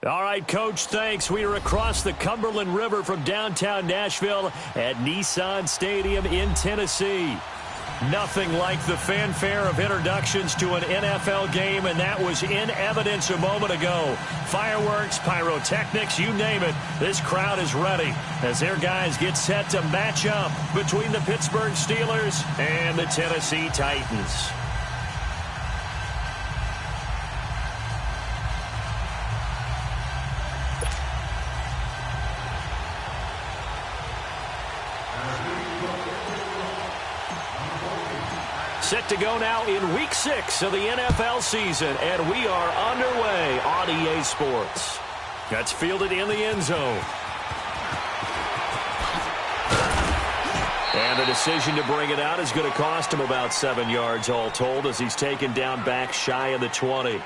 All right, Coach, thanks. We are across the Cumberland River from downtown Nashville at Nissan Stadium in Tennessee. Nothing like the fanfare of introductions to an NFL game, and that was in evidence a moment ago. Fireworks, pyrotechnics, you name it. This crowd is ready as their guys get set to match up between the Pittsburgh Steelers and the Tennessee Titans. Set to go now in Week 6 of the NFL season, and we are underway on EA Sports. That's fielded in the end zone. And the decision to bring it out is going to cost him about 7 yards all told as he's taken down back shy of the 20.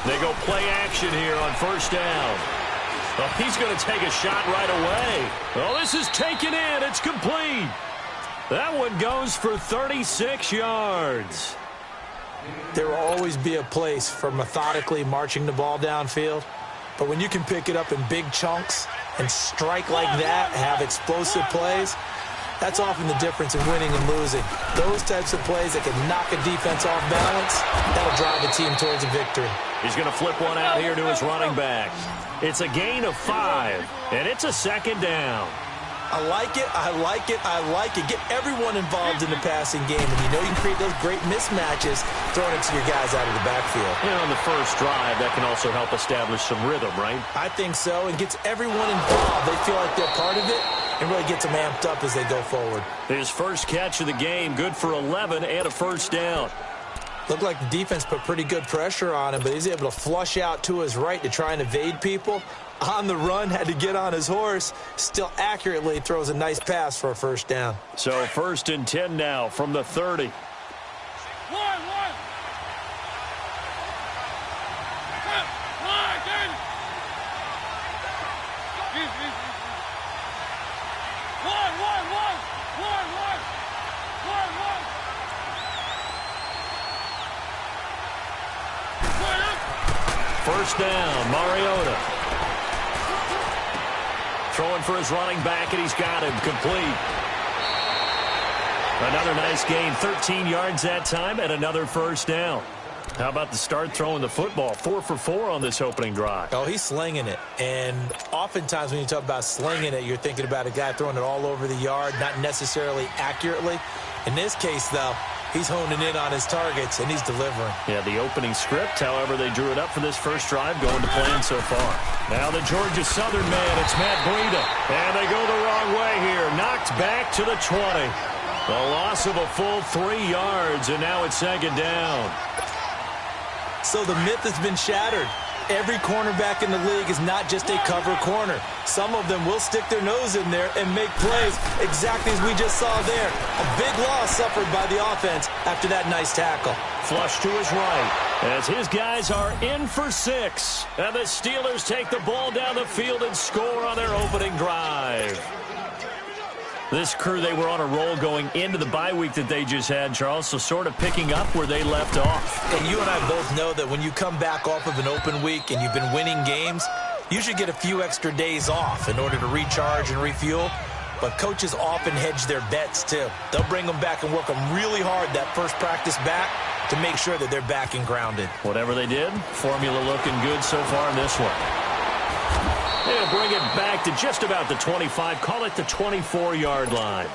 They go play action here on first down. Oh, he's going to take a shot right away. Oh, this is taken in. It's complete. That one goes for 36 yards. There will always be a place for methodically marching the ball downfield. But when you can pick it up in big chunks and strike like that, have explosive plays, that's often the difference in winning and losing. Those types of plays that can knock a defense off balance, that'll drive the team towards a victory. He's going to flip one out here to his running back. It's a gain of 5, and it's a second down. I like it, I like it, I like it. Get everyone involved in the passing game, and you know you can create those great mismatches throwing it to your guys out of the backfield. And on the first drive, that can also help establish some rhythm, right? I think so. It gets everyone involved. They feel like they're part of it, and really gets them amped up as they go forward. His first catch of the game, good for 11 and a first down. Looked like the defense put pretty good pressure on him, but he's able to flush out to his right to try and evade people. On the run, had to get on his horse. Still accurately throws a nice pass for a first down. So 1st and 10 now from the 30. First down, Mariota. Throwing for his running back, and he's got him complete. Another nice gain, 13 yards that time, and another first down. How about the start throwing the football? 4 for 4 on this opening drive. Oh, he's slinging it. And oftentimes when you talk about slinging it, you're thinking about a guy throwing it all over the yard, not necessarily accurately. In this case, though, he's honing in on his targets, and he's delivering. Yeah, the opening script, however, they drew it up for this first drive, going to plan so far. Now the Georgia Southern man, it's Matt Breida. And they go the wrong way here. Knocked back to the 20. The loss of a full 3 yards, and now it's second down. So the myth has been shattered. Every cornerback in the league is not just a cover corner. Some of them will stick their nose in there and make plays exactly as we just saw there. A big loss suffered by the offense after that nice tackle. Flush to his right as his guys are in for 6. And the Steelers take the ball down the field and score on their opening drive. This crew, they were on a roll going into the bye week that they just had, Charles, so sort of picking up where they left off. And you and I both know that when you come back off of an open week and you've been winning games, you should get a few extra days off in order to recharge and refuel. But coaches often hedge their bets, too. They'll bring them back and work them really hard that first practice back to make sure that they're back and grounded. Whatever they did, formula looking good so far in this one. They'll bring it back to just about the 25, call it the 24-yard line.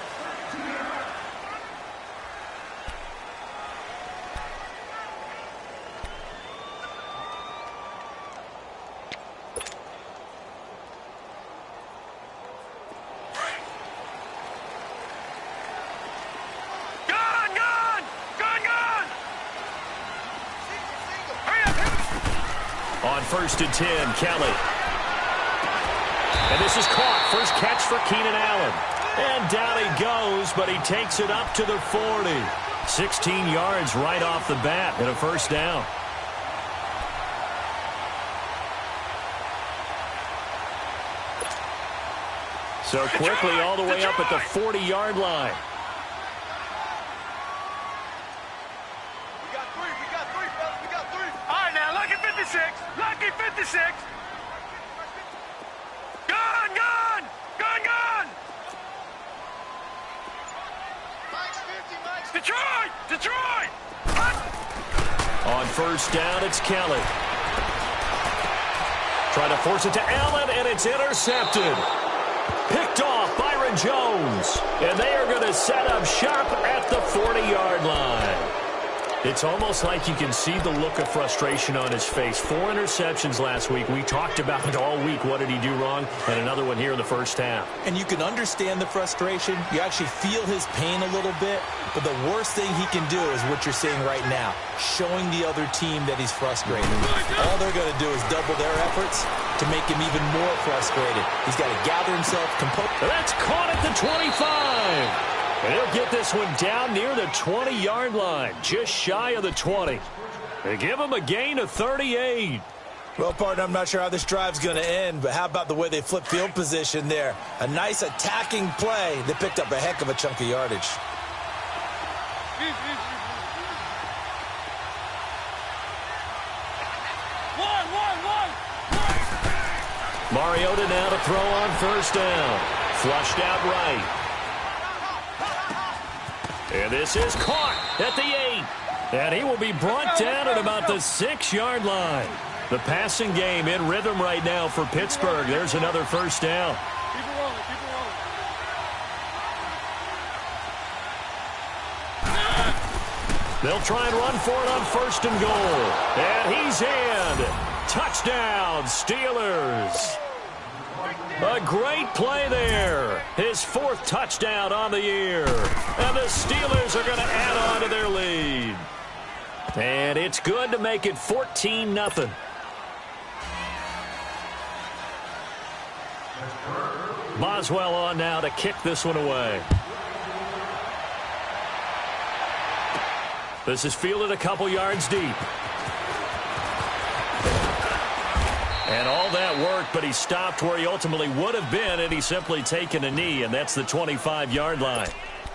On 1st and 10, Kelly. And this is caught. First catch for Keenan Allen. And down he goes, but he takes it up to the 40. 16 yards right off the bat and a first down. So quickly all the way up at the 40-yard line. We got three, fellas. We got three. All right, now, lucky 56. Lucky 56. Gone. Detroit. On 1st down, it's Kelly. Trying to force it to Allen, and it's intercepted. Picked off Byron Jones. And they are going to set up shop at the 40-yard line. It's almost like you can see the look of frustration on his face. 4 interceptions last week. We talked about it all week. What did he do wrong? And another one here in the first half. And you can understand the frustration. You actually feel his pain a little bit. But the worst thing he can do is what you're seeing right now, showing the other team that he's frustrated. All they're going to do is double their efforts to make him even more frustrated. He's got to gather himself, compose. That's caught at the 25. And he'll get this one down near the 20-yard line, just shy of the 20. They give him a gain of 38. Well, partner, I'm not sure how this drive's going to end, but how about the way they flip field position there? A nice attacking play. They picked up a heck of a chunk of yardage. Mariota now to throw on 1st down. Flushed out right. And this is caught at the 8. And he will be brought down at about the 6-yard line. The passing game in rhythm right now for Pittsburgh. There's another first down. Keep it rolling. They'll try and run for it on 1st and goal. And he's in. Touchdown, Steelers. A great play there. His 4th touchdown on the year. And the Steelers are going to add on to their lead. And it's good to make it 14-0. Boswell on now to kick this one away. This is fielded a couple yards deep. And all that worked, but he stopped where he ultimately would have been, and he's simply taken a knee, and that's the 25-yard line.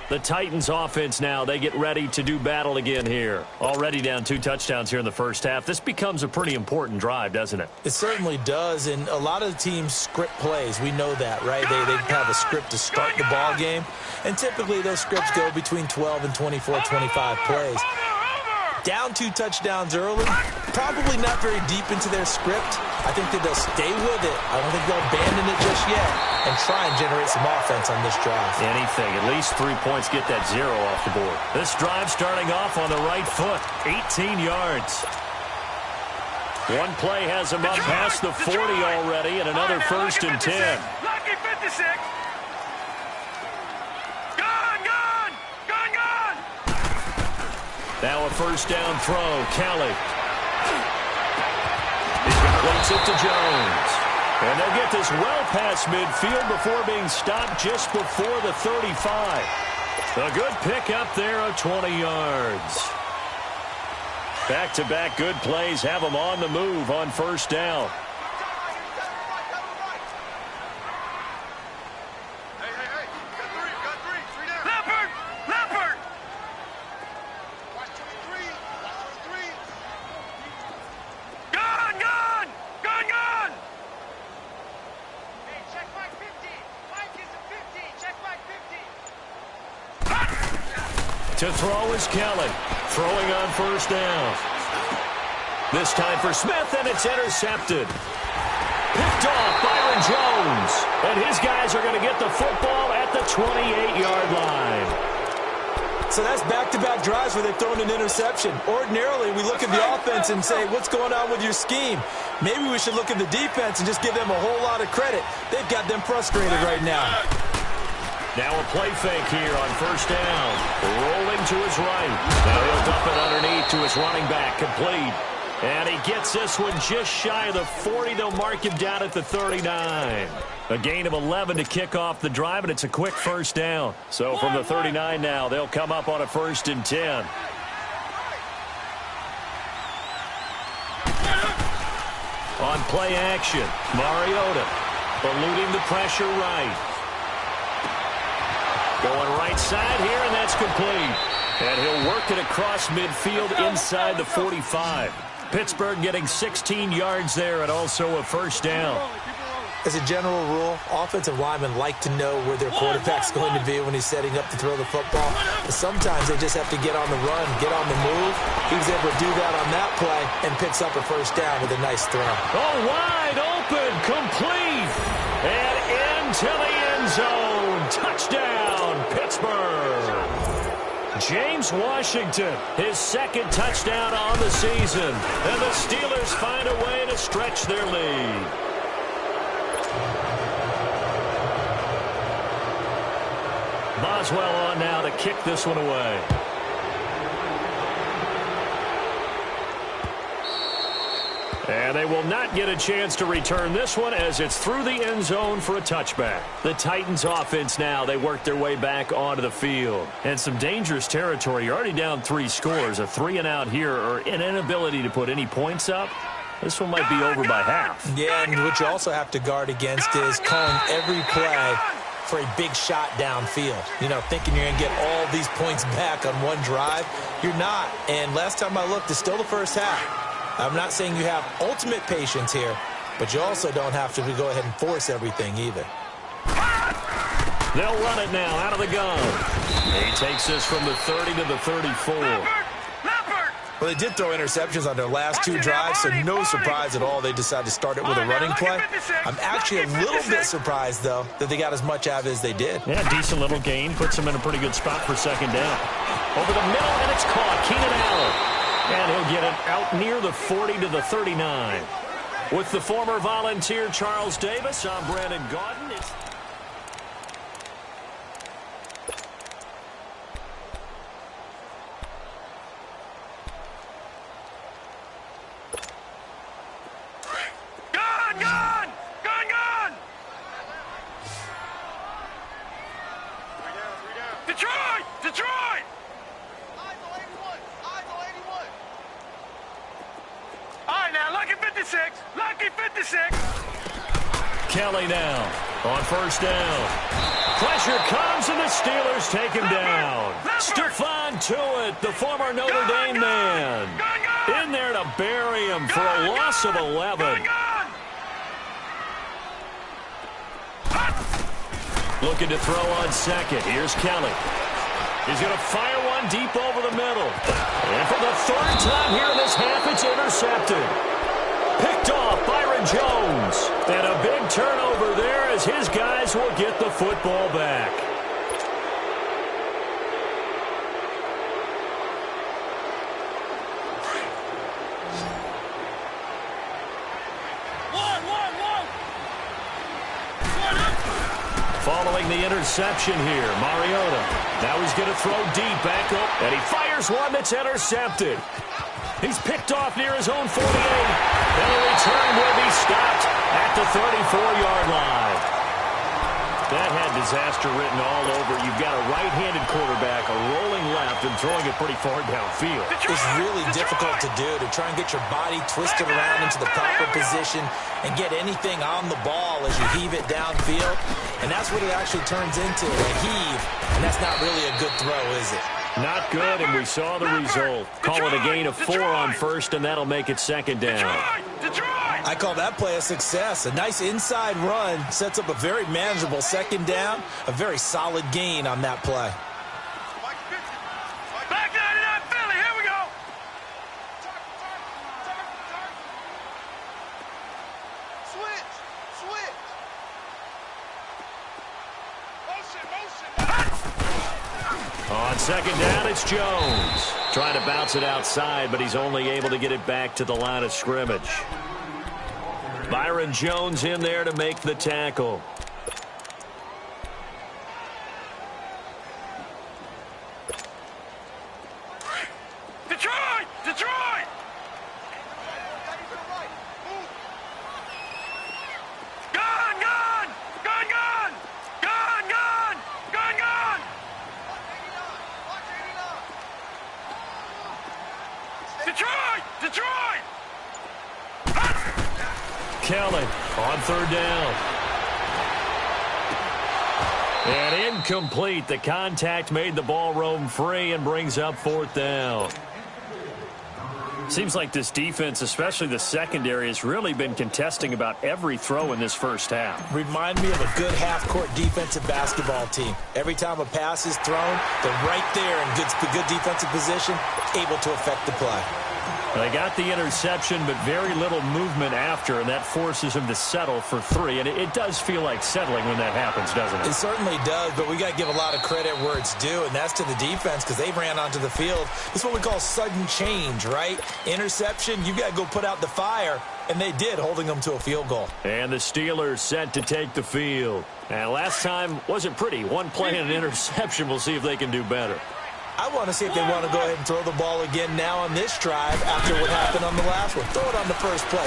The Titans offense now, they get ready to do battle again here. Already down 2 touchdowns here in the first half. This becomes a pretty important drive, doesn't it? It certainly does, and a lot of the teams script plays. We know that, right? They have a script to start the ball game, and typically those scripts go between 12 and 24, 25 plays. Down 2 touchdowns early, probably not very deep into their script. I think that they'll stay with it. I don't think they'll abandon it just yet and try and generate some offense on this drive. Anything. At least 3 points get that 0 off the board. This drive starting off on the right foot. 18 yards. One play has him up past the 40 already, and another 1st and 10. Lucky 56. Now a 1st down throw. Kelly. He completes it to Jones. And they'll get this well past midfield before being stopped just before the 35. A good pickup there of 20 yards. Back-to-back good plays have them on the move on 1st down. To throw is Kelly. Throwing on 1st down. This time for Smith, and it's intercepted. Picked off Byron Jones. And his guys are going to get the football at the 28-yard line. So that's back-to-back drives where they've thrown an interception. Ordinarily, we look at the offense and say, what's going on with your scheme? Maybe we should look at the defense and just give them a whole lot of credit. They've got them frustrated right now. Now a play fake here on 1st down. Rolling to his right. Now he'll dump it underneath to his running back. Complete. And he gets this one just shy of the 40. They'll mark him down at the 39. A gain of 11 to kick off the drive, and it's a quick first down. So from the 39 now, they'll come up on a 1st and 10. On play action, Mariota eluding the pressure right. Going right side here, and that's complete. And he'll work it across midfield inside the 45. Pittsburgh getting 16 yards there and also a first down. As a general rule, offensive linemen like to know where their quarterback's going to be when he's setting up to throw the football. But sometimes they just have to get on the run, get on the move. He was able to do that on that play and picks up a first down with a nice throw. Oh, wide open, complete, and into the end zone. Touchdown, Pittsburgh. James Washington, his 2nd touchdown on the season. And the Steelers find a way to stretch their lead. Boswell on now to kick this one away. And they will not get a chance to return this one as it's through the end zone for a touchback. The Titans offense now, they work their way back onto the field. And some dangerous territory. You're already down 3 scores. A 3-and-out here or an inability to put any points up. This one might be over by half. Yeah, and what you also have to guard against is calling every play for a big shot downfield. You know, thinking you're going to get all these points back on one drive. You're not. And last time I looked, it's still the first half. I'm not saying you have ultimate patience here, but you also don't have to go ahead and force everything either. They'll run it now out of the gun. He takes this from the 30 to the 34. Well, they did throw interceptions on their last 2 drives, so no surprise at all they decided to start it with a running play. I'm actually a little bit surprised, though, that they got as much out of it as they did. Yeah, decent little gain. Puts them in a pretty good spot for 2nd down. Over the middle, and it's caught. Keenan Allen. And he'll get it out near the 40 to the 39. With the former Volunteer Charles Davis, I'm Brandon Gaudin. Detroit! All right, now, lucky 56. Lucky 56. Kelly now on 1st down. Pressure comes, and the Steelers take him down. Stephon Tuitt, the former Notre Dame man, in there to bury him for a loss of 11. Looking to throw on 2nd. Here's Kelly. He's going to fire one deep over the middle. And for the 3rd time here in this half, it's intercepted. Picked off Byron Jones. And a big turnover there as his guys will get the football back. Following the interception here, Mariota. Now he's going to throw deep back up, and he fires one that's intercepted. He's picked off near his own 48, and the return will be stopped at the 34-yard line. That had disaster written all over. You've got a right-handed quarterback, a rolling left, and throwing it pretty far downfield. It's really difficult to do, to try and get your body twisted around into the proper position and get anything on the ball as you heave it downfield. And that's what it actually turns into, a heave. And that's not really a good throw, is it? Not good, and we saw the result. Call it a gain of 4 on 1st, and that'll make it 2nd down. I call that play a success. A nice inside run sets up a very manageable 2nd down. A very solid gain on that play. Back 99 Philly, here we go. Switch. On 2nd down, it's Jones. Trying to bounce it outside, but he's only able to get it back to the line of scrimmage. Byron Jones in there to make the tackle. Detroit! Kelly on third down. And incomplete. The contact made the ball roam free and brings up fourth down. Seems like this defense, especially the secondary, has really been contesting about every throw in this first half. Remind me of a good half-court defensive basketball team. Every time a pass is thrown, they're right there in good defensive position, able to affect the play. They got the interception, but very little movement after, and that forces them to settle for 3. And it does feel like settling when that happens, doesn't it? It certainly does, but we got to give a lot of credit where it's due, and that's to the defense because they ran onto the field. It's what we call sudden change, right? Interception, you got to go put out the fire, and they did, holding them to a field goal. And the Steelers set to take the field. And last time wasn't pretty. One play and an interception. We'll see if they can do better. I want to see if they want to go ahead and throw the ball again now on this drive after what happened on the last one. Throw it on the first play.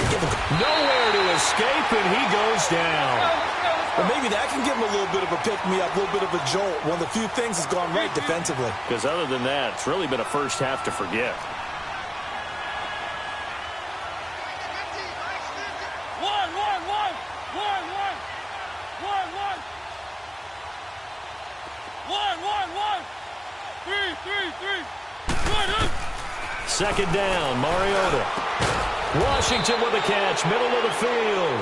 Nowhere to escape, and he goes down. Well, maybe that can give him a little bit of a pick-me-up, a little bit of a jolt. One of the few things has gone right defensively. Because other than that, it's really been a first half to forget. Second down, Mariota. Washington with a catch, middle of the field.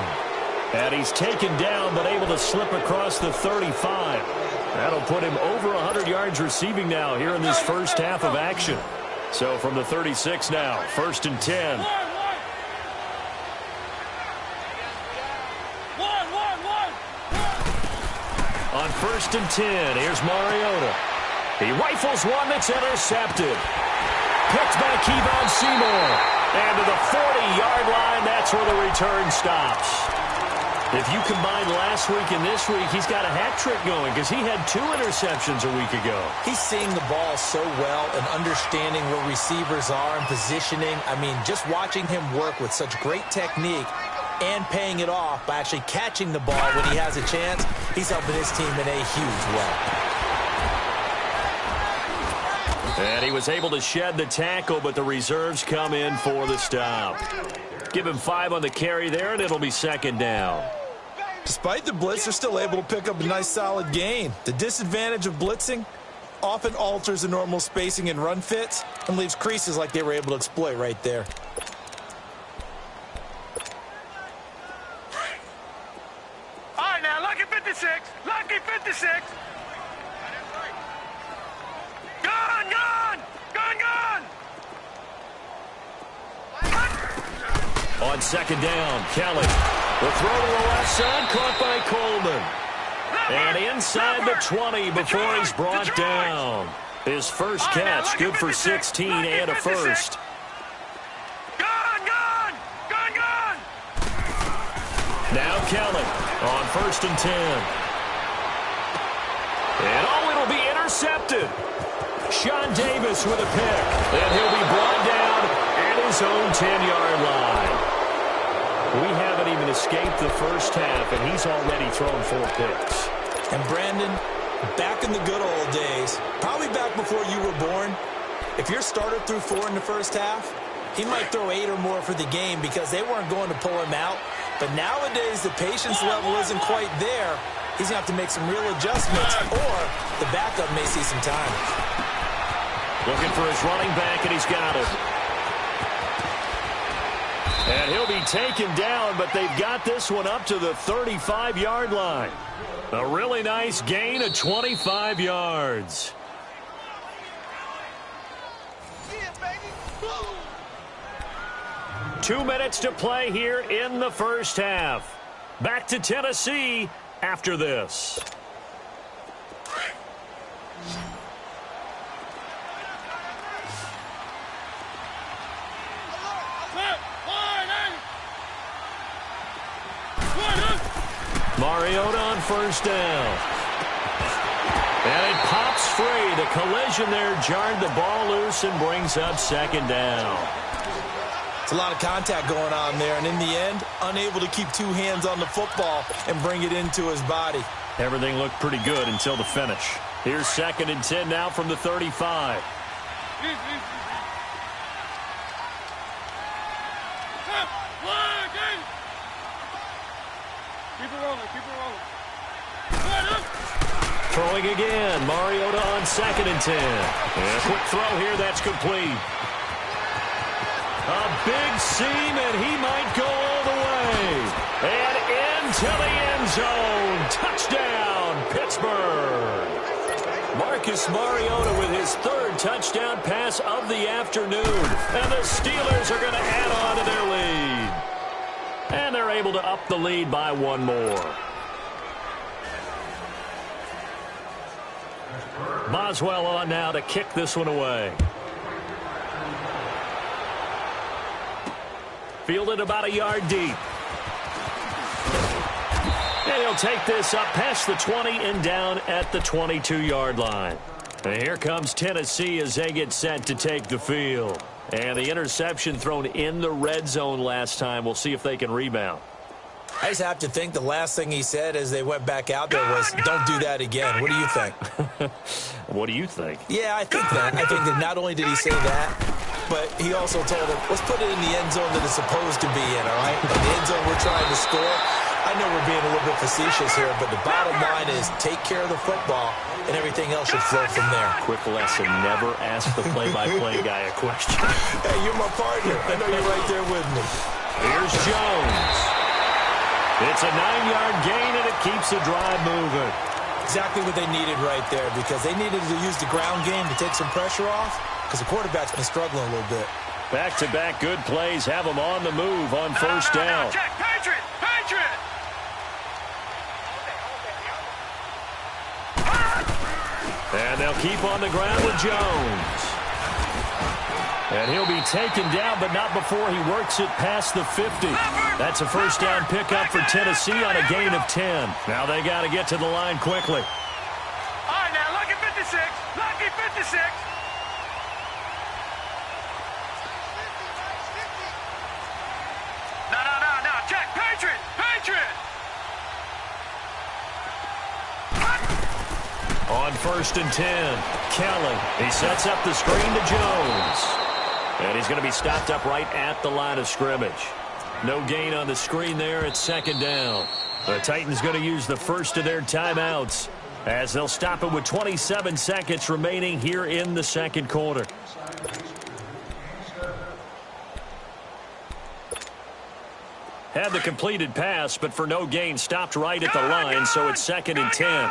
And he's taken down, but able to slip across the 35. That'll put him over 100 yards receiving now here in this first half of action. So from the 36 now, 1st and 10. On 1st and 10, here's Mariota. He rifles one that's intercepted. Picked by Kevon Seymour. And to the 40-yard line, that's where the return stops. If you combine last week and this week, he's got a hat trick going because he had 2 interceptions a week ago. He's seeing the ball so well and understanding where receivers are and positioning. I mean, just watching him work with such great technique and paying it off by actually catching the ball when he has a chance, he's helping his team in a huge way. And he was able to shed the tackle, but the reserves come in for the stop. Give him 5 on the carry there, and it'll be 2nd down. Despite the blitz, they're still able to pick up a nice, solid gain. The disadvantage of blitzing often alters the normal spacing and run fits and leaves creases like they were able to exploit right there. All right, now, lucky 56. Lucky 56. Gone, gone. Gone, gone. On 2nd down, Kelly. The throw to the left side, caught by Coleman. And inside the 20 before he's brought down. His first catch, good for 16 and a first. Gone, gone. Gone, gone. Now Kelly on 1st and 10. And it'll be intercepted. Sean Davis with a pick. And he'll be brought down at his own 10-yard line. We haven't even escaped the first half, and he's already thrown 4 picks. And Brandon, back in the good old days, probably back before you were born, if your starter threw 4 in the first half, he might throw 8 or more for the game because they weren't going to pull him out. But nowadays, the patience level isn't quite there. He's going to have to make some real adjustments, or the backup may see some time. Looking for his running back, and he's got it. And he'll be taken down, but they've got this one up to the 35-yard line. A really nice gain of 25 yards. Yeah, baby. 2 minutes to play here in the first half. Back to Tennessee after this. Mariota on 1st down. And it pops free. The collision there jarred the ball loose and brings up 2nd down. It's a lot of contact going on there, and in the end, unable to keep 2 hands on the football and bring it into his body. Everything looked pretty good until the finish. Here's 2nd and 10 now from the 35. Keep it rolling. Keep it rolling. Throwing again. Mariota on 2nd and 10. And a quick throw here. That's complete. A big seam, and he might go all the way. And into the end zone. Touchdown, Pittsburgh. Marcus Mariota with his 3rd touchdown pass of the afternoon. And the Steelers are going to add on to their lead. And they're able to up the lead by 1 more. Boswell on now to kick this one away. Fielded about a yard deep. And he'll take this up past the 20 and down at the 22-yard line. And here comes Tennessee as they get set to take the field. And the interception thrown in the red zone last time. We'll see if they can rebound. I just have to think the last thing he said as they went back out there was, don't do that again. What do you think? What do you think? Yeah, I think that. I think that not only did he say that, but he also told him, let's put it in the end zone that it's supposed to be in, all right? In the end zone we're trying to score. I know we're being a little bit facetious here, but the bottom line is take care of the football, and everything else should flow from there. Quick lesson, never ask the play-by-play guy a question. Hey, you're my partner. I know you're right there with me. Here's Jones. It's a 9-yard gain, and it keeps the drive moving. Exactly what they needed right there, because they needed to use the ground game to take some pressure off, because the quarterback's been struggling a little bit. Back-to-back good plays have them on the move on first down. Check, Patriot! Patriot! And they'll keep on the ground with Jones. And he'll be taken down, but not before he works it past the 50. That's a first down pickup for Tennessee on a gain of 10. Now they got to get to the line quickly. All right, now, lucky 56. Lucky 56. No. Check. Patriot. Patriot. On 1st and 10, Kelly. He sets up the screen to Jones. And he's going to be stopped up right at the line of scrimmage. No gain on the screen there at 2nd down. The Titans going to use the first of their timeouts as they'll stop it with 27 seconds remaining here in the 2nd quarter. Had the completed pass, but for no gain, stopped right at the line, so it's 2nd and 10.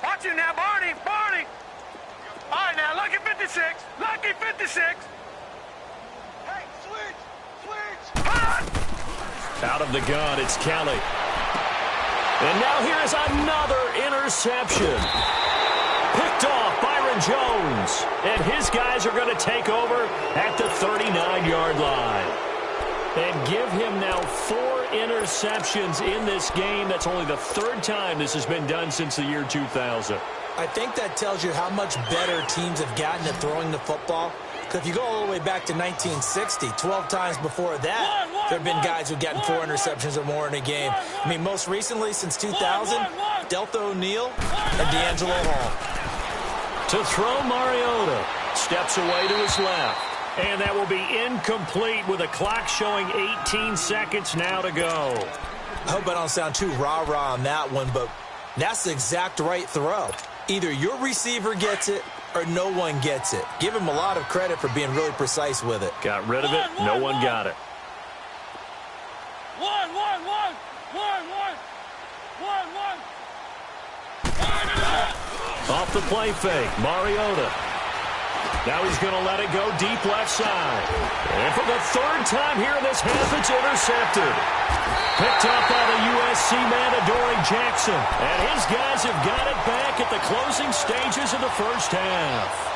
Watch it now, Barney. Barney. All right, now, lucky 56. Lucky 56. Hey, switch. Out of the gun, it's Kelly. And now here's another interception. Picked off Byron Jones. And his guys are going to take over at the 39-yard line. And give him now 4 interceptions in this game. That's only the 3rd time this has been done since the year 2000. I think that tells you how much better teams have gotten at throwing the football. Because if you go all the way back to 1960, 12 times before that, there have been guys who've gotten 4 interceptions or more in a game. I mean, most recently, since 2000, Delta O'Neal and D'Angelo Hall. To throw, Mariota steps away to his left. And that will be incomplete with a clock showing 18 seconds now to go. I hope I don't sound too rah-rah on that one, but that's the exact right throw. Either your receiver gets it or no one gets it. Give him a lot of credit for being really precise with it. Got rid of it. No one got it. Off the play fake, Mariota. Now he's going to let it go deep left side. And for the 3rd time here in this half, it's intercepted. Picked up by the USC man, Adoree Jackson. And his guys have got it back at the closing stages of the first half.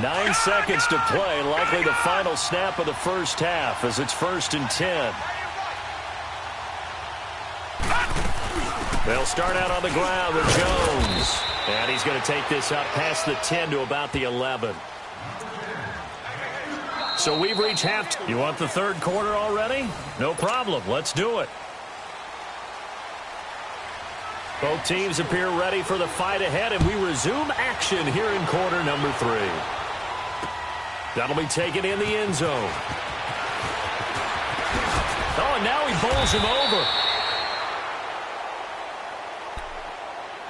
Nine seconds to play, likely the final snap of the first half as it's 1st and 10. They'll start out on the ground with Jones. And he's going to take this out past the 10 to about the 11. So we've reached half. You want the 3rd quarter already? No problem. Let's do it. Both teams appear ready for the fight ahead, and we resume action here in quarter number 3. That'll be taken in the end zone. Oh, and now he bowls him over.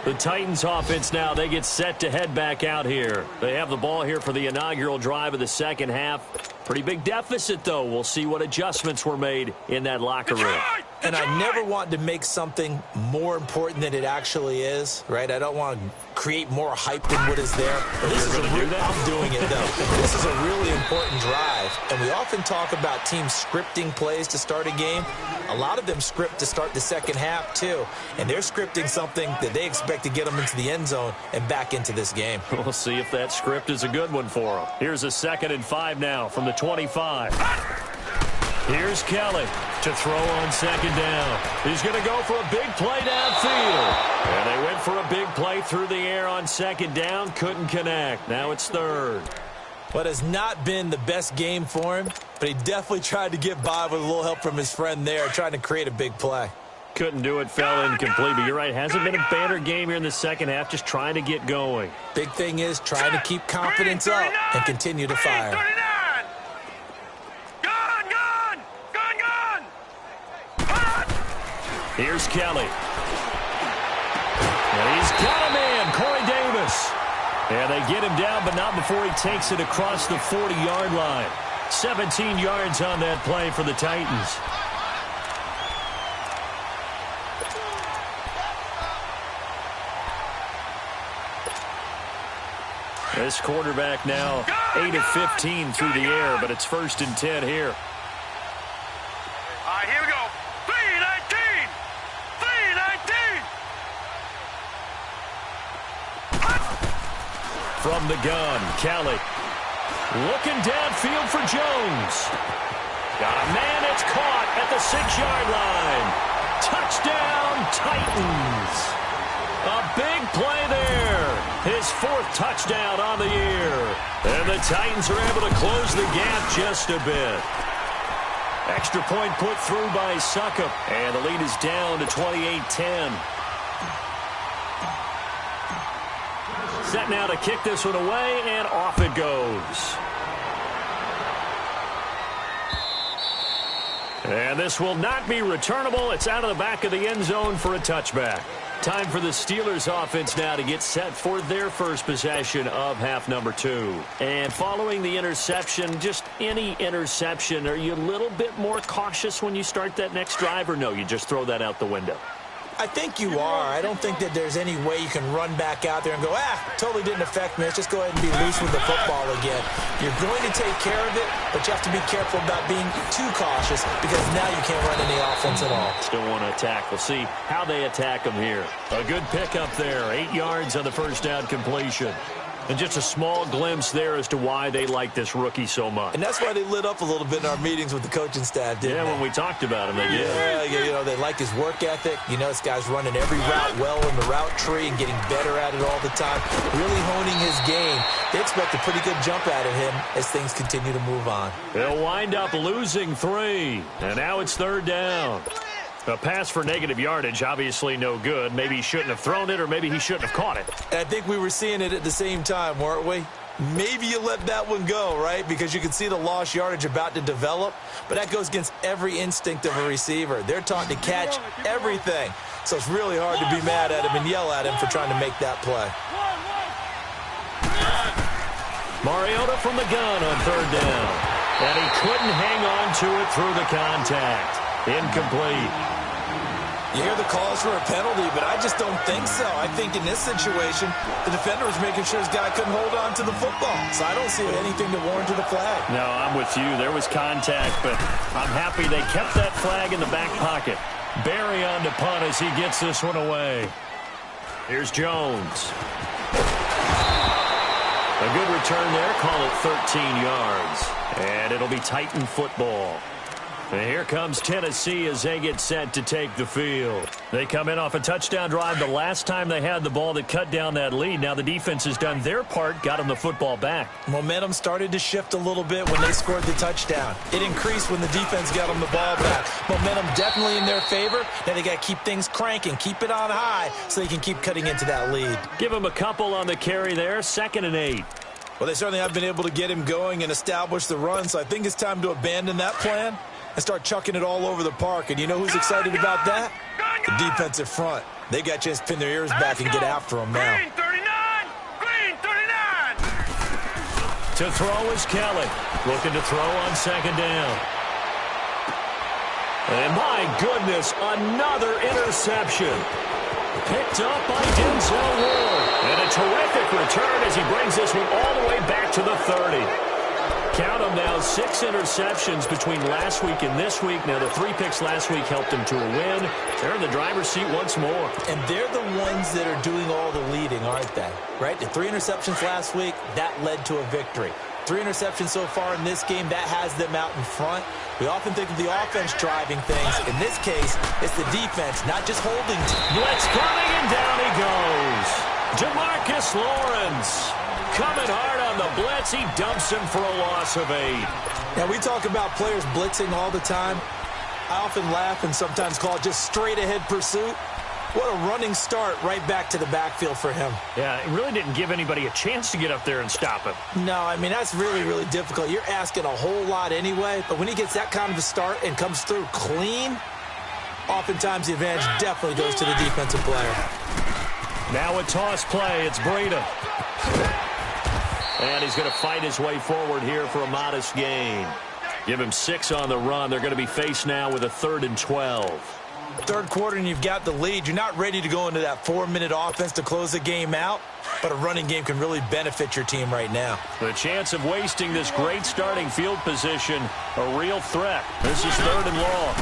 The Titans offense now, they get set to head back out here. They have the ball here for the inaugural drive of the second half. Pretty big deficit, though. We'll see what adjustments were made in that locker room. And I never want to make something more important than it actually is, right? I don't want to create more hype than what is there. But this is I'm doing it, though. This is a really important drive. And we often talk about teams scripting plays to start a game. A lot of them script to start the second half, too. And they're scripting something that they expect to get them into the end zone and back into this game. We'll see if that script is a good one for them. Here's a 2nd and 5 now from the 25. Here's Kelly to throw on 2nd down. He's going to go for a big play downfield. And they went for a big play through the air on 2nd down. Couldn't connect. Now it's 3rd. What has not been the best game for him, but he definitely tried to get by with a little help from his friend there, trying to create a big play. Couldn't do it, fell incomplete. But you're right, hasn't been a banner game here in the second half, just trying to get going. Big thing is trying to keep confidence up and continue to fire. Here's Kelly. And he's got a man, Corey Davis. And they get him down, but not before he takes it across the 40-yard line. 17 yards on that play for the Titans. This quarterback now 8 of 15 through the air, but it's 1st and 10 here. All right, here we go. 3-19. 3-19. From the gun, Kelly. Looking downfield for Jones. Got a man, it's caught at the 6-yard line. Touchdown, Titans. A big play there. His 4th touchdown on the year. And the Titans are able to close the gap just a bit. Extra point put through by Succop. And the lead is down to 28-10. Set now to kick this one away, and off it goes. And this will not be returnable. It's out of the back of the end zone for a touchback. Time for the Steelers offense now to get set for their first possession of half number 2. And following the interception, just any interception, are you a little bit more cautious when you start that next drive, or no, you just throw that out the window? I think you are. I don't think that there's any way you can run back out there and go, totally didn't affect me. Let's just go ahead and be loose with the football again. You're going to take care of it, but you have to be careful about being too cautious because now you can't run any offense at all. Still want to attack. We'll see how they attack them here. A good pickup there. 8 yards on the first down completion. And just a small glimpse there as to why they like this rookie so much. And that's why they lit up a little bit in our meetings with the coaching staff, didn't they? Yeah, when we talked about him, they did. Yeah, they like his work ethic. You know, this guy's running every route well in the route tree and getting better at it all the time. Really honing his game. They expect a pretty good jump out of him as things continue to move on. They'll wind up losing 3. And now it's 3rd down. A pass for negative yardage, obviously no good. Maybe he shouldn't have thrown it, or maybe he shouldn't have caught it. And I think we were seeing it at the same time, weren't we? Maybe you let that one go, right? Because you can see the lost yardage about to develop. But that goes against every instinct of a receiver. They're taught to catch everything. So it's really hard to be mad at him and yell at him for trying to make that play. Mariota from the gun on 3rd down. And he couldn't hang on to it through the contact. Incomplete. You hear the calls for a penalty, but I just don't think so. I think in this situation, the defender was making sure his guy couldn't hold on to the football. So I don't see anything to warrant the flag. No, I'm with you. There was contact, but I'm happy they kept that flag in the back pocket. Barry on to punt as he gets this one away. Here's Jones. A good return there. Call it 13 yards. And it'll be Titan football. And here comes Tennessee as they get set to take the field. They come in off a touchdown drive the last time they had the ball that cut down that lead. Now the defense has done their part, got them the football back. Momentum started to shift a little bit when they scored the touchdown. It increased when the defense got them the ball back. Momentum definitely in their favor. Now they got to keep things cranking, keep it on high so they can keep cutting into that lead. Give them a couple on the carry there, 2nd and 8. Well, they certainly have been able to get him going and establish the run, so I think it's time to abandon that plan and start chucking it all over the park. And you know who's excited about that? The defensive front. They got a chance to pin their ears back and get after them now. Green 39! Green 39! To throw is Kelly. Looking to throw on 2nd down. And my goodness, another interception. Picked up by Denzel Ward. And a terrific return as he brings this one all the way back to the 30. Count them now, 6 interceptions between last week and this week. Now, the 3 picks last week helped them to a win. They're in the driver's seat once more. And they're the ones that are doing all the leading, aren't they? Right? The 3 interceptions last week, that led to a victory. 3 interceptions so far in this game, that has them out in front. We often think of the offense driving things. In this case, it's the defense, not just holding. Blitz coming, and down he goes. Jamarcus Lawrence coming hard on the blitz. He dumps him for a loss of 8. Now, we talk about players blitzing all the time. I often laugh and sometimes call it just straight-ahead pursuit. What a running start right back to the backfield for him. Yeah, it really didn't give anybody a chance to get up there and stop him. No, I mean, that's really, really difficult. You're asking a whole lot anyway, but when he gets that kind of a start and comes through clean, oftentimes the advantage definitely goes to the defensive player. Now a toss play, it's Breida. And he's going to fight his way forward here for a modest gain. Give him 6 on the run. They're going to be faced now with a 3rd and 12. Third quarter and you've got the lead. You're not ready to go into that 4-minute offense to close the game out, but a running game can really benefit your team right now. The chance of wasting this great starting field position, a real threat. This is 3rd and long.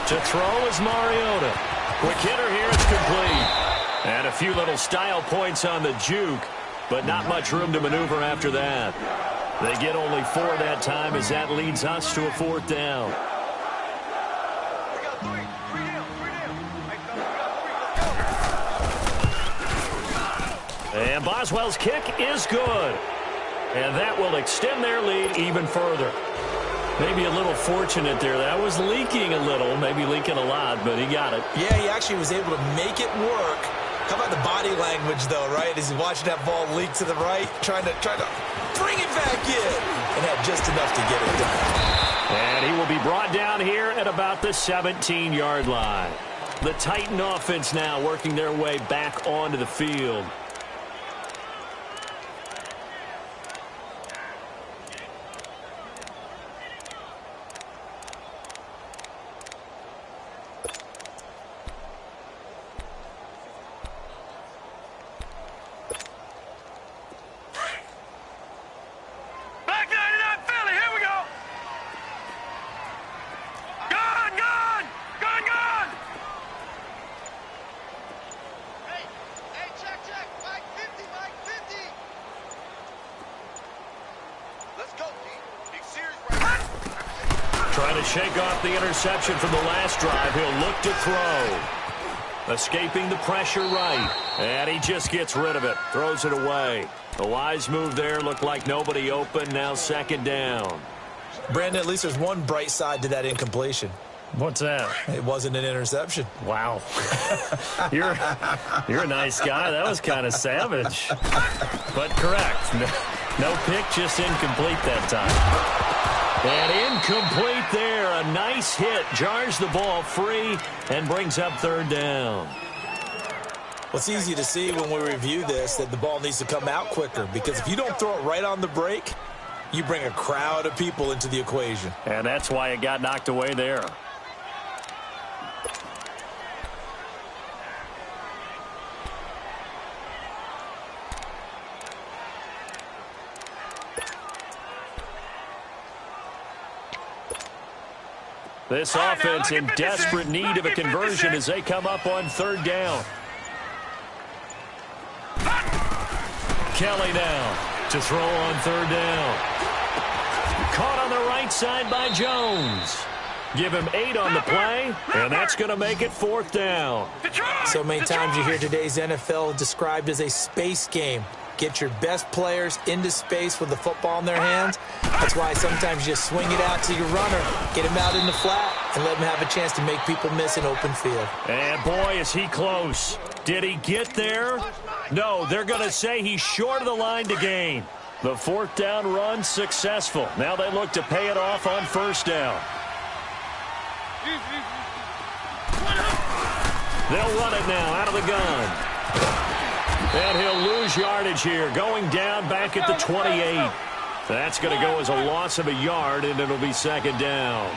To throw is Mariota. Quick hitter here, it's complete. And a few little style points on the juke, but not much room to maneuver after that. They get only 4 that time as that leads us to a 4th down. And Boswell's kick is good. And that will extend their lead even further. Maybe a little fortunate there. That was leaking a little, maybe leaking a lot, but he got it. Yeah, he actually was able to make it work. How about the body language, though, right? As he's watching that ball leak to the right, trying to bring it back in, and had just enough to get it done. And he will be brought down here at about the 17-yard line. The Titan offense now working their way back onto the field. Trying to shake off the interception from the last drive. He'll look to throw. Escaping the pressure right. And he just gets rid of it. Throws it away. The wise move there. Looked like nobody open. Now 2nd down. Brandon, at least there's one bright side to that incompletion. What's that? It wasn't an interception. Wow. You're a nice guy. That was kind of savage. But correct. No pick, just incomplete that time. And incomplete there. A nice hit. Jars the ball free and brings up 3rd down. Well, it's easy to see when we review this that the ball needs to come out quicker, because if you don't throw it right on the break, you bring a crowd of people into the equation. And that's why it got knocked away there. This offense in desperate need of a conversion as they come up on 3rd down. Kelly now to throw on 3rd down. Caught on the right side by Jones. Give him 8 on the play, and that's going to make it 4th down. So many times you hear today's NFL described as a space game. Get your best players into space with the football in their hands. That's why sometimes you just swing it out to your runner, get him out in the flat, and let him have a chance to make people miss an open field. And boy, is he close. Did he get there? No, they're going to say he's short of the line to gain. The 4th down run successful. Now they look to pay it off on 1st down. They'll run it now out of the gun. And he'll lose yardage here, going down back at the 28. That's going to go as a loss of a yard, and it'll be 2nd down.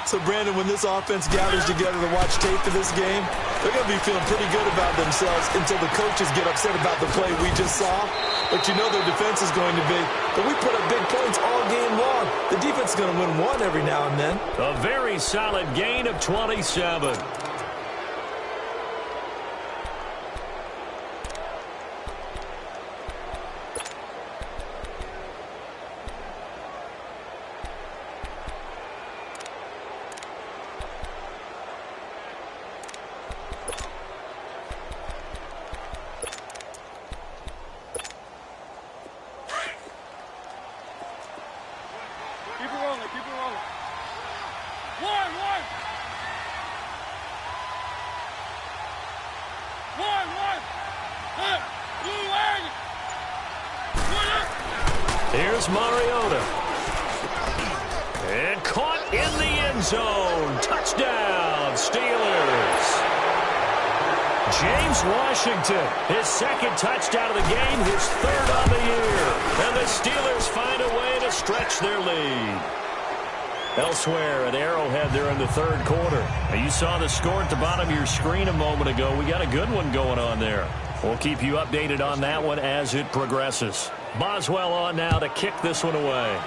So, Brandon, when this offense gathers together to watch tape for this game, they're going to be feeling pretty good about themselves until the coaches get upset about the play we just saw. But you know their defense is going to be. But we put up big points all game long. The defense is going to win one every now and then. A very solid gain of 27. Here's Mariota. And caught in the end zone. Touchdown, Steelers. James Washington, his 2nd touchdown of the game, his 3rd on the year. And the Steelers find a way to stretch their lead. Elsewhere at Arrowhead there in the 3rd quarter. Now, you saw the score at the bottom of your screen a moment ago. We got a good one going on there. We'll keep you updated on that one as it progresses. Boswell on now to kick this one away.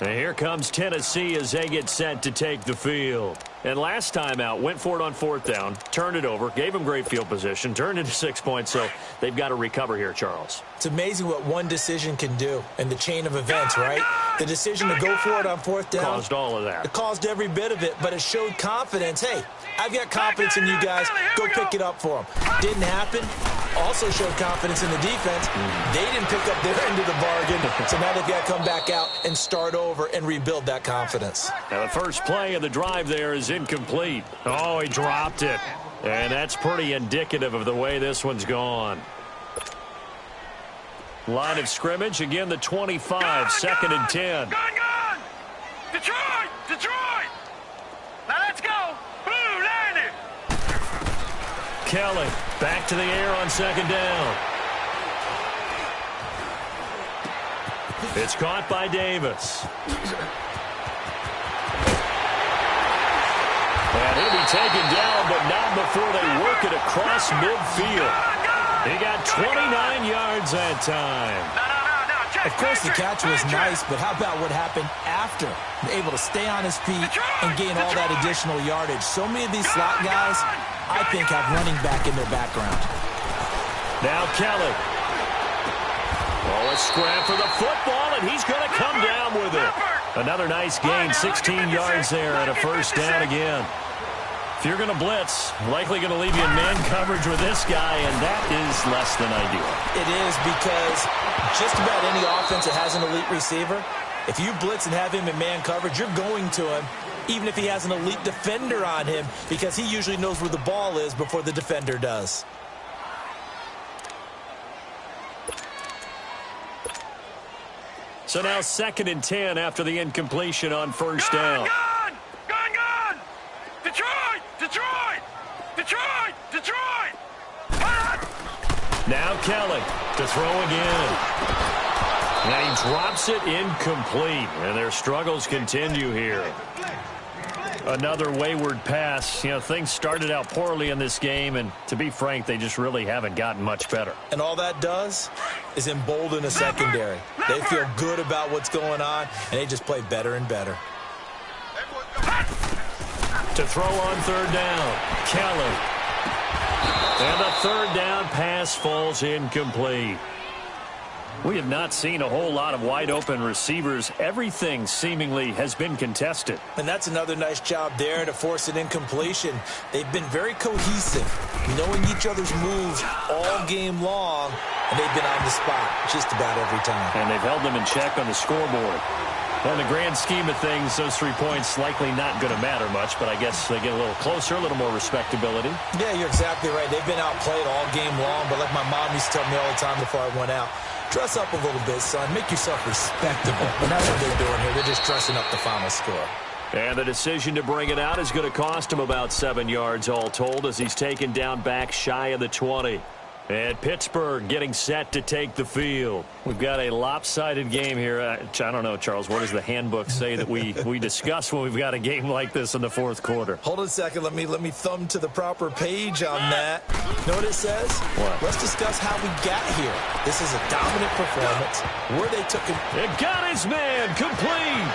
And here comes Tennessee as they get set to take the field. And last time out, went for it on 4th down, turned it over, gave them great field position, turned into 6 points, so they've got to recover here, Charles. It's amazing what one decision can do in the chain of events, right? The decision to go for it on 4th down. Caused all of that. It caused every bit of it, but it showed confidence. Hey, I've got confidence in you guys. Go pick it up for them. Didn't happen. Also showed confidence in the defense. They didn't pick up their end of the bargain, so now they've got to come back out and start over and rebuild that confidence. Now the first play of the drive there is incomplete. Oh, he dropped it. And that's pretty indicative of the way this one's gone. Line of scrimmage, again the 25, 2nd and 10. Gone! Detroit! Now let's go! Blue, landed! Kelly back to the air on 2nd down. It's caught by Davis. And he'll be taken down, but not before they work it across midfield. He got 29 yards that time. Of course, the catch was nice, but how about what happened after? Able to stay on his feet and gain all that additional yardage. So many of these slot guys, I think, have running back in their background. Now Kelly. Oh, a scrap for the football, and he's going to come down with it. Another nice gain, 16 yards there, and a 1st down again. If you're going to blitz, likely going to leave you in man coverage with this guy, and that is less than ideal. It is, because just about any offense that has an elite receiver, if you blitz and have him in man coverage, you're going to him, even if he has an elite defender on him, because he usually knows where the ball is before the defender does. So now 2nd and 10 after the incompletion on 1st down. Gone! Detroit! Now Kelly to throw again. And he drops it incomplete. And their struggles continue here. Another wayward pass. You know, things started out poorly in this game, and to be frank, they just really haven't gotten much better. And all that does is embolden a secondary. They feel good about what's going on, and they just play better and better. To throw on 3rd down, Kelly. And the 3rd down pass falls incomplete. We have not seen a whole lot of wide-open receivers. Everything seemingly has been contested. And that's another nice job there to force an incompletion. They've been very cohesive, knowing each other's moves all game long, and they've been on the spot just about every time. And they've held them in check on the scoreboard. Well, in the grand scheme of things, those 3 points likely not going to matter much, but I guess they get a little closer, a little more respectability. Yeah, you're exactly right. They've been outplayed all game long, but like my mom used to tell me all the time before I went out, dress up a little bit, son. Make yourself respectable. And that's what they're doing here. They're just dressing up the final score. And the decision to bring it out is going to cost him about 7 yards all told as he's taken down back shy of the 20. And Pittsburgh getting set to take the field. We've got a lopsided game here. I don't know, Charles, what does the handbook say that we discuss when we've got a game like this in the fourth quarter? Hold on a second. Let me thumb to the proper page on that. Know what it says? What? Let's discuss how we got here. This is a dominant performance. Where they took it. It got his man complete.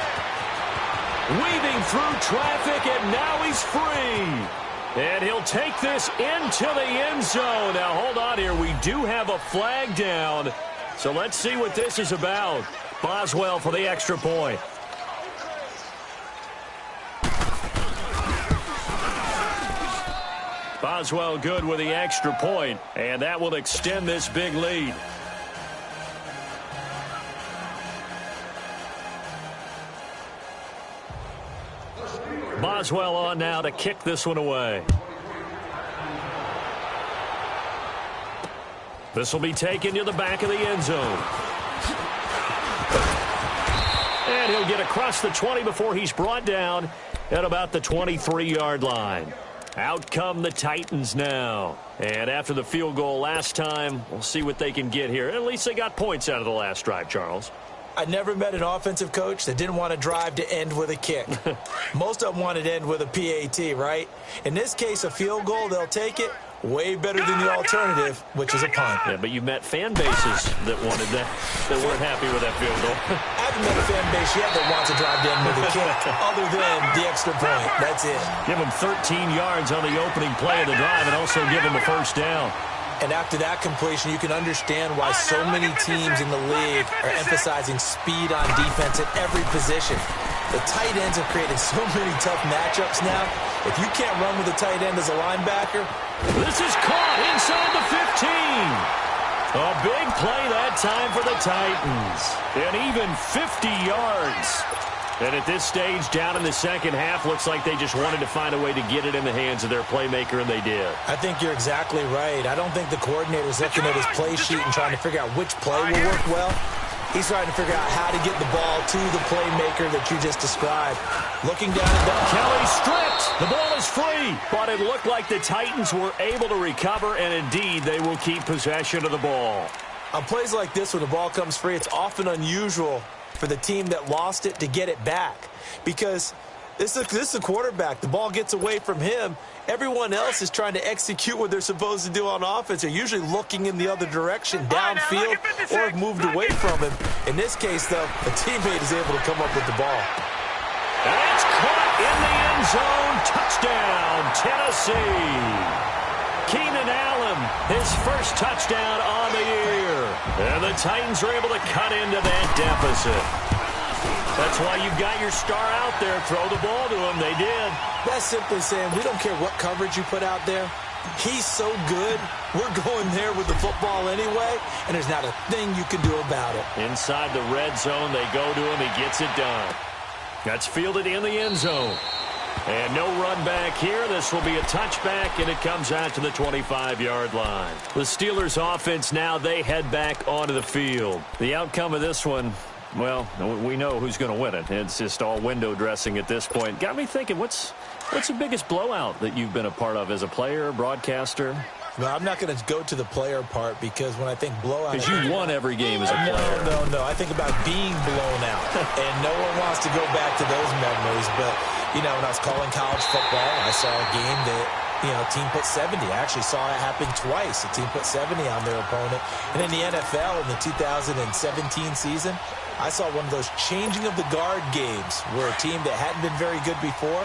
Weaving through traffic, and now he's free. And he'll take this into the end zone. Now, hold on here. We do have a flag down. So let's see what this is about. Boswell for the extra point. Boswell good with the extra point, and that will extend this big lead. Boswell on now to kick this one away. This will be taken to the back of the end zone. And he'll get across the 20 before he's brought down at about the 23-yard line. Out come the Titans now. And after the field goal last time, we'll see what they can get here. At least they got points out of the last drive, Charles. I never met an offensive coach that didn't want to drive to end with a kick. Most of them wanted to end with a PAT, right? In this case, a field goal, they'll take it. Way better than the alternative, which is a punt. Yeah, but you met fan bases that wanted that weren't happy with that field goal. I haven't met a fan base yet that wants to drive to end with a kick, other than the extra point. That's it. Give them 13 yards on the opening play of the drive and also give them a first down. And after that completion, you can understand why so many teams in the league are emphasizing speed on defense at every position. The tight ends have created so many tough matchups now. If you can't run with a tight end as a linebacker. This is caught inside the 15. A big play that time for the Titans. And even 50 yards. And at this stage, down in the second half, looks like they just wanted to find a way to get it in the hands of their playmaker, and they did. I think you're exactly right. I don't think the coordinator's looking at his play sheet and trying to figure out which play will work well. He's trying to figure out how to get the ball to the playmaker that you just described. Looking down at that. Kelly stripped. The ball is free. But it looked like the Titans were able to recover, and indeed, they will keep possession of the ball. On plays like this, when the ball comes free, it's often unusual for the team that lost it to get it back. Because this is a quarterback. The ball gets away from him. Everyone else is trying to execute what they're supposed to do on offense. They're usually looking in the other direction, downfield, or have moved away from him. In this case, though, a teammate is able to come up with the ball. And it's caught in the end zone. Touchdown, Tennessee. Keenan Allen, his first touchdown on the year. And the Titans are able to cut into that deficit. That's why you've got your star out there. Throw the ball to him. They did. That's simply saying we don't care what coverage you put out there. He's so good. We're going there with the football anyway, and there's not a thing you can do about it. Inside the red zone, they go to him. He gets it done. That's fielded in the end zone. And no run back here. This will be a touchback, and it comes out to the 25-yard line. The Steelers' offense now, they head back onto the field. The outcome of this one, well, we know who's going to win it. It's just all window dressing at this point. Got me thinking, what's the biggest blowout that you've been a part of as a player, broadcaster? No, I'm not going to go to the player part because when I think blowout... Because you won every game as a player. No. I think about being blown out. And no one wants to go back to those memories. But, you know, when I was calling college football, I saw a game that, you know, a team put 70. I actually saw it happen twice. A team put 70 on their opponent. And in the NFL, in the 2017 season, I saw one of those changing of the guard games where a team that hadn't been very good before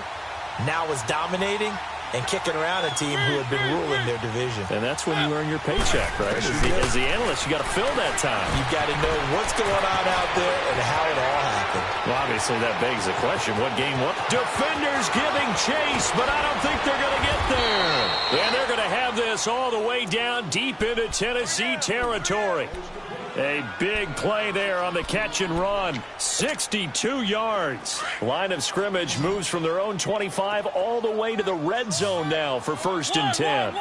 now was dominating. and kicking around a team who had been ruling their division. And that's when you earn your paycheck, right? As the analyst, you got to fill that time. You've got to know what's going on out there and how it all happened. Well, obviously, that begs the question, what game, what? Defenders giving chase, but I don't think they're going to get there. And they're going to have this all the way down deep into Tennessee territory. A big play there on the catch and run. 62 yards. Line of scrimmage moves from their own 25 all the way to the red zone now for 1st and 10.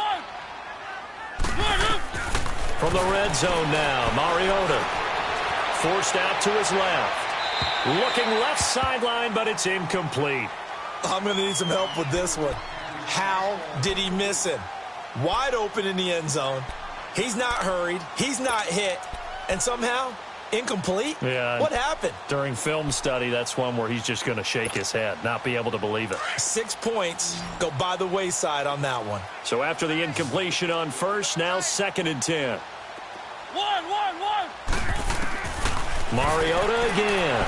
From the red zone now, Mariota. Forced out to his left. Looking left sideline, but it's incomplete. I'm going to need some help with this one. How did he miss him? Wide open in the end zone. He's not hurried. He's not hit. And somehow, incomplete? Yeah. What happened? During film study, that's one where he's just going to shake his head, not be able to believe it. 6 points go by the wayside on that one. So after the incompletion on first, now 2nd and 10. Mariota again.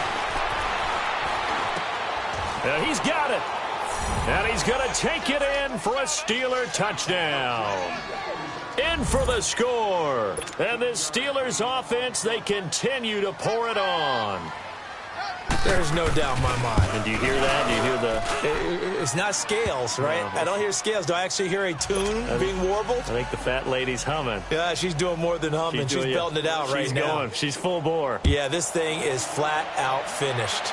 And he's got it. And he's going to take it in for a Steeler touchdown. In for the score. And this Steelers offense, they continue to pour it on. There's no doubt in my mind. And do you hear that? Do you hear the... It's not scales, right? I don't hear scales. Do I actually hear a tune being warbled? I think the fat lady's humming. Yeah, she's doing more than humming. She's belting it out right now. She's going. She's full bore. Yeah, this thing is flat out finished.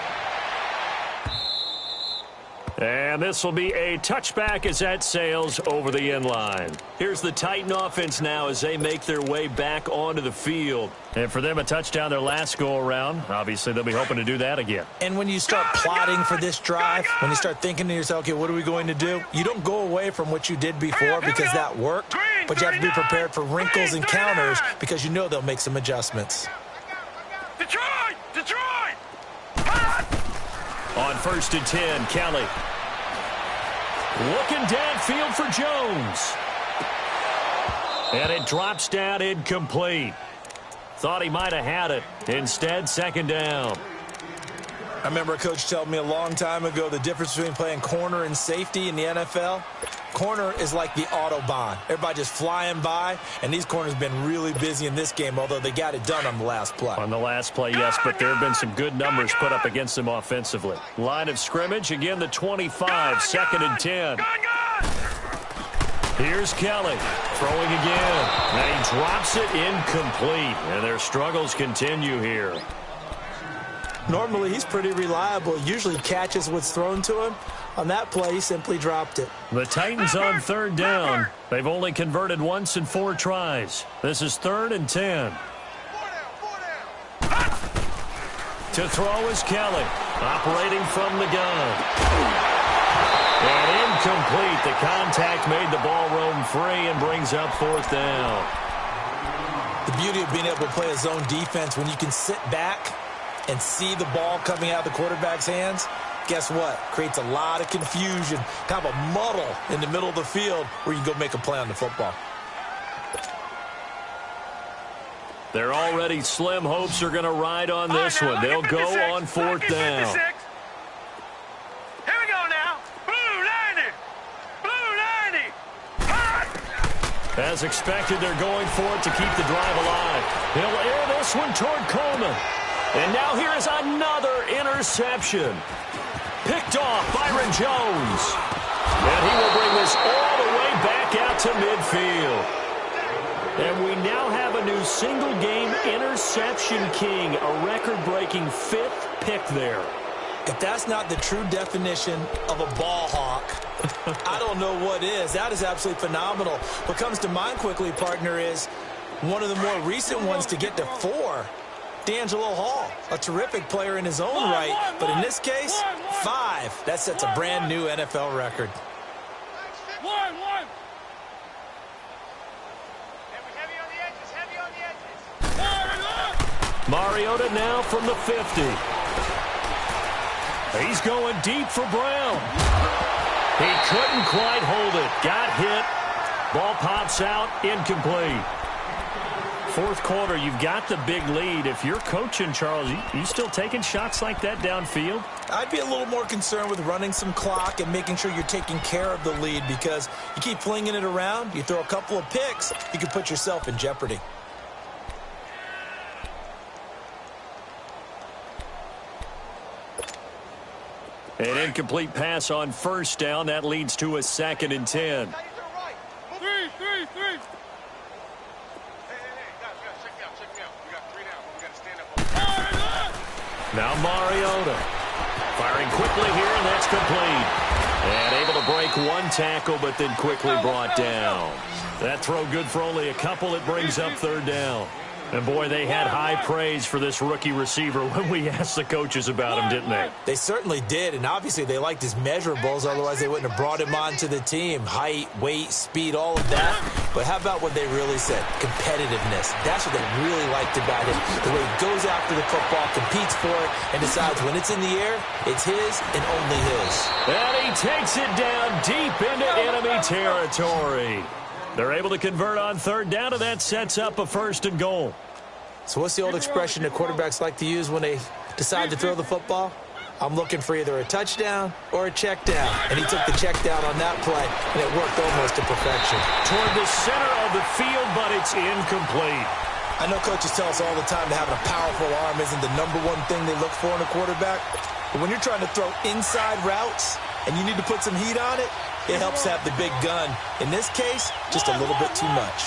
And this will be a touchback as that sails over the end line. Here's the Titan offense now as they make their way back onto the field. And for them, a touchdown their last go-around. Obviously, they'll be hoping to do that again. And when you start plotting for this drive, when you start thinking to yourself, okay, what are we going to do? You don't go away from what you did before because that worked, but you have to be prepared for wrinkles and counters because you know they'll make some adjustments. Detroit! On 1st and 10, Kelly. Looking downfield for Jones. And it drops down incomplete. Thought he might have had it. Instead, 2nd down. I remember a coach telling me a long time ago the difference between playing corner and safety in the NFL. Corner is like the Autobahn. Everybody just flying by, and these corners have been really busy in this game, although they got it done on the last play. On the last play, yes, but there have been some good numbers put up against them offensively. Line of scrimmage, again the 25, 2nd and 10. Here's Kelly, throwing again, and he drops it incomplete, and their struggles continue here. Normally, he's pretty reliable. Usually catches what's thrown to him. On that play, he simply dropped it. The Titans on 3rd down. They've only converted once in 4 tries. This is 3rd and 10. To throw is Kelly, operating from the gun. And incomplete. The contact made the ball roam free and brings up 4th down. The beauty of being able to play a zone defense when you can sit back and see the ball coming out of the quarterback's hands, guess what? Creates a lot of confusion, kind of a muddle in the middle of the field where you can go make a play on the football. Their already slim hopes are going to ride on this one. They'll go on 4th down. Here we go now. Blue 90. As expected, they're going for it to keep the drive alive. He'll air this one toward Coleman. And now here is another interception. Picked off Byron Jones. And he will bring this all the way back out to midfield. And we now have a new single-game interception king, a record-breaking 5th pick there. If that's not the true definition of a ball hawk, I don't know what is. That is absolutely phenomenal. What comes to mind quickly, partner, is one of the more recent ones to get to 4. D'Angelo Hall, a terrific player in his own right, but in this case, 5. That sets a brand new NFL record. Mariota now from the 50. He's going deep for Brown. He couldn't quite hold it. Got hit. Ball pops out, incomplete. Fourth quarter, you've got the big lead. If you're coaching, Charles, you still taking shots like that downfield? I'd be a little more concerned with running some clock and making sure you're taking care of the lead, because you keep flinging it around, you throw a couple of picks, you can put yourself in jeopardy. An incomplete pass on first down. That leads to a 2nd and 10. Three. Now Mariota firing quickly here, and that's complete. And able to break one tackle, but then quickly brought down. That throw good for only a couple. It brings up 3rd down. And, boy, they had high praise for this rookie receiver when we asked the coaches about him, didn't they? They certainly did, and obviously they liked his measurables. Otherwise, they wouldn't have brought him onto the team. Height, weight, speed, all of that. But how about what they really said? Competitiveness. That's what they really liked about him. The way he goes after the football, competes for it, and decides when it's in the air, it's his and only his. And he takes it down deep into enemy territory. They're able to convert on 3rd down, and that sets up a 1st and goal. So what's the old expression that quarterbacks like to use when they decide to throw the football? I'm looking for either a touchdown or a check down. And he took the check down on that play, and it worked almost to perfection. Toward the center of the field, but it's incomplete. I know coaches tell us all the time that having a powerful arm isn't the #1 thing they look for in a quarterback. But when you're trying to throw inside routes and you need to put some heat on it, it helps have the big gun. In this case, just a little bit too much.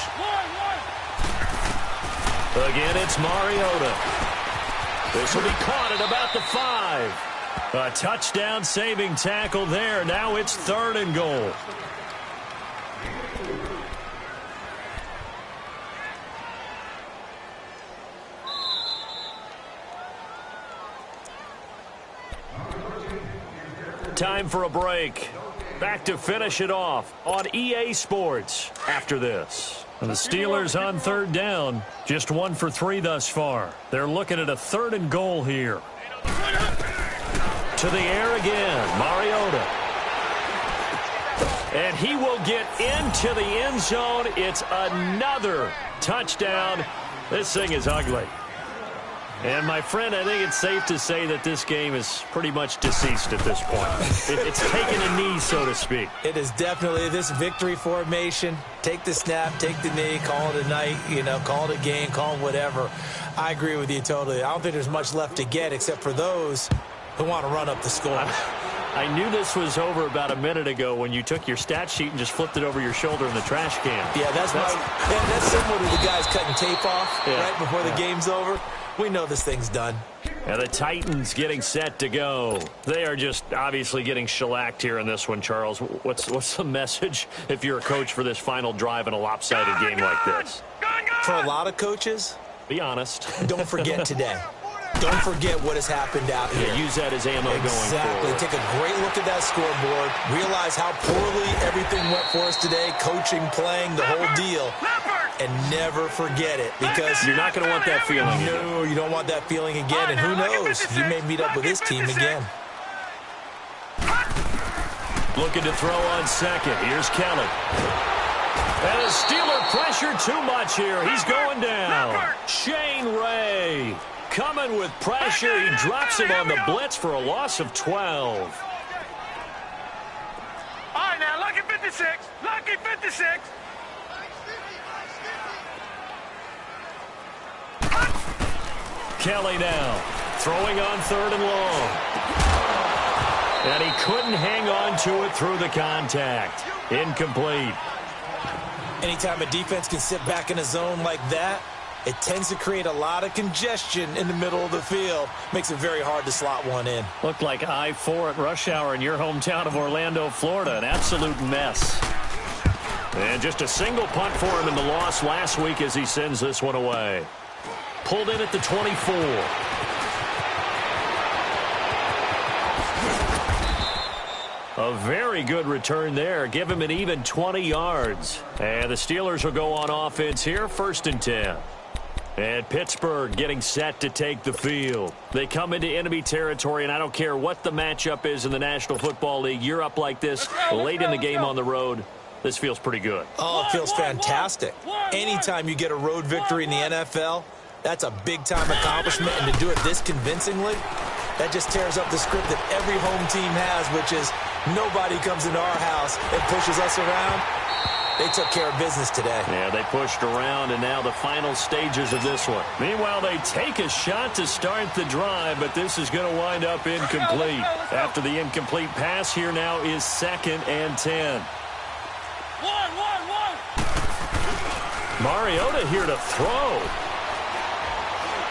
Again, it's Mariota. This will be caught at about the 5. A touchdown-saving tackle there. Now it's 3rd and goal. Time for a break. Back to finish it off on EA Sports after this. And the Steelers on 3rd down, just 1 for 3 thus far. They're looking at a 3rd and goal here. To the air again, Mariota. And he will get into the end zone. It's another touchdown. This thing is ugly. And, my friend, I think it's safe to say that this game is pretty much deceased at this point. It's taken a knee, so to speak. It is definitely this victory formation. Take the snap, take the knee, call it a night, call it a game, call it whatever. I agree with you totally. I don't think there's much left to get except for those who want to run up the score. I knew this was over about a minute ago when you took your stat sheet and just flipped it over your shoulder in the trash can. Yeah, that's similar to the guys cutting tape off right before the game's over. We know this thing's done. And the Titans getting set to go. They are just obviously getting shellacked here in this one, Charles. What's the message if you're a coach for this final drive in a lopsided game like this? For a lot of coaches, be honest. Don't forget today. Don't forget what has happened out here. Yeah, use that as ammo going forward. Exactly. Take a great look at that scoreboard. Realize how poorly everything went for us today. Coaching, playing, the whole deal. And never forget it, because you're not going to want that feeling again. No, you don't want that feeling again. And who knows? You may meet up with this team again. Looking to throw on 2nd. Here's Kelly. And the Steeler pressure too much here. He's going down. Shane Ray coming with pressure. He drops him on the blitz for a loss of 12. All right, now, lucky 56. Lucky 56. Kelly now throwing on 3rd and long. And he couldn't hang on to it through the contact. Incomplete. Anytime a defense can sit back in a zone like that, it tends to create a lot of congestion in the middle of the field. Makes it very hard to slot one in. Looked like I-4 at rush hour in your hometown of Orlando, Florida. An absolute mess. And just a single punt for him in the loss last week as he sends this one away. Pulled in at the 24. A very good return there. Give him an even 20 yards. And the Steelers will go on offense here, 1st and 10. And Pittsburgh getting set to take the field. They come into enemy territory, and I don't care what the matchup is in the National Football League. You're up like this late in the game on the road. this feels pretty good. Oh, it feels fantastic. Anytime you get a road victory in the NFL, that's a big-time accomplishment, and to do it this convincingly, that just tears up the script that every home team has, which is nobody comes into our house and pushes us around. They took care of business today. Yeah, they pushed around, and now the final stages of this one. Meanwhile, they take a shot to start the drive, but this is going to wind up incomplete. After the incomplete pass, here now is 2nd and 10. Mariota here to throw.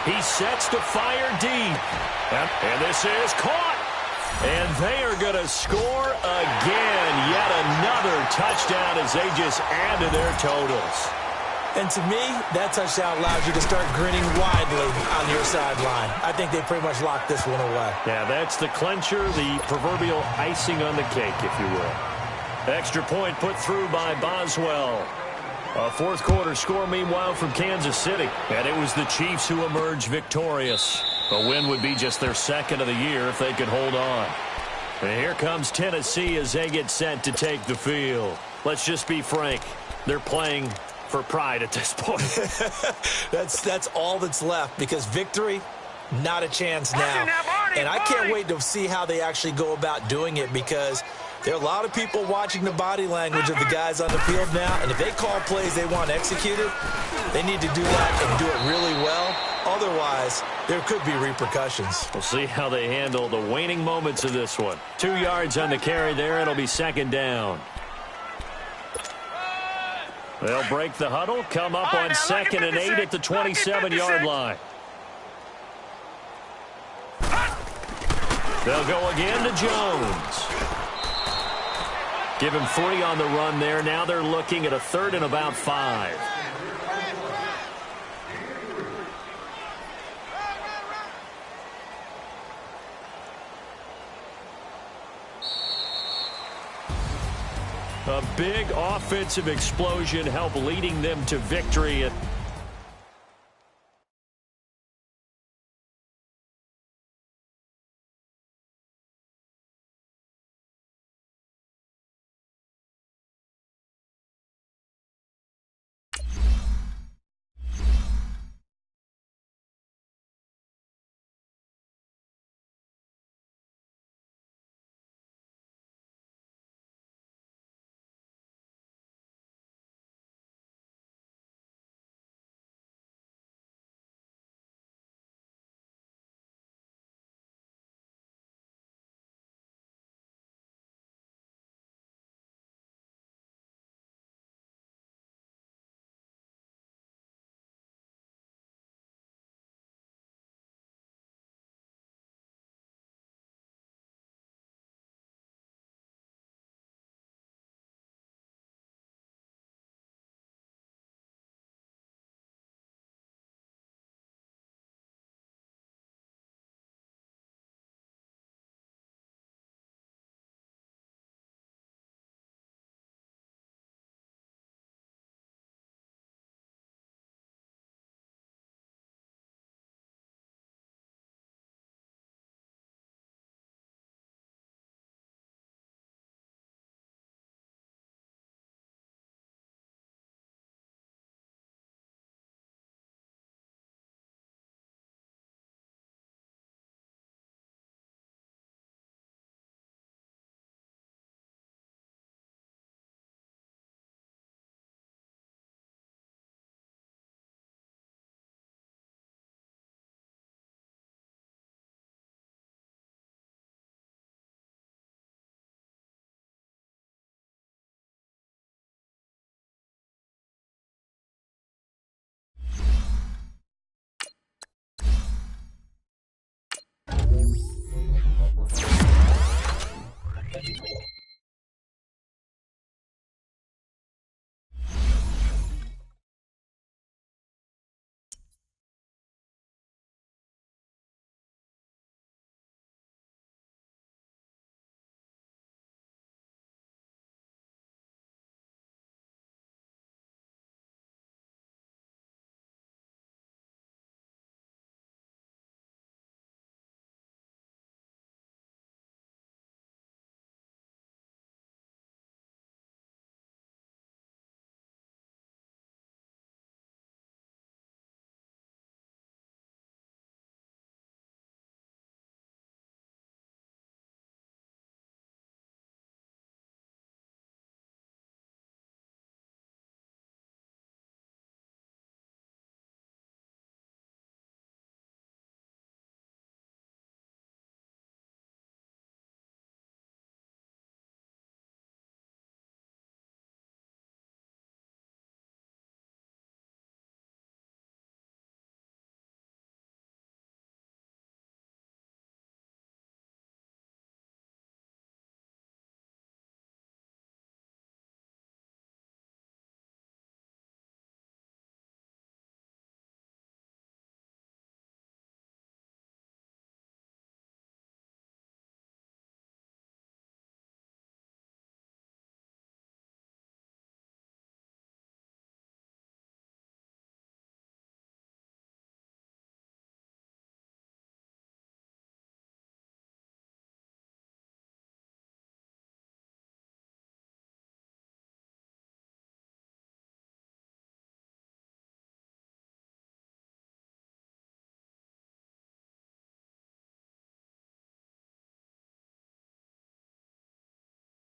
He sets to fire deep. And this is caught. And they are going to score again. Yet another touchdown as they just add to their totals. And to me, that touchdown allows you to start grinning widely on your sideline. I think they pretty much locked this one away. Yeah, that's the clincher, the proverbial icing on the cake, if you will. Extra point put through by Boswell. A fourth quarter score, meanwhile, from Kansas City. And it was the Chiefs who emerged victorious. A win would be just their 2nd of the year if they could hold on. And here comes Tennessee as they get set to take the field. Let's just be frank. They're playing for pride at this point. That's all that's left, because victory, not a chance now. And I can't wait to see how they actually go about doing it, because there are a lot of people watching the body language of the guys on the field now, and if they call plays they want executed, they need to do that and do it really well. Otherwise, there could be repercussions. We'll see how they handle the waning moments of this one. 2 yards on the carry there. It'll be 2nd down. They'll break the huddle, come up on 2nd and 8 at the 27-yard line. They'll go again to Jones. Give him 3 on the run there. Now they're looking at a 3rd and about 5. A big offensive explosion helped leading them to victory.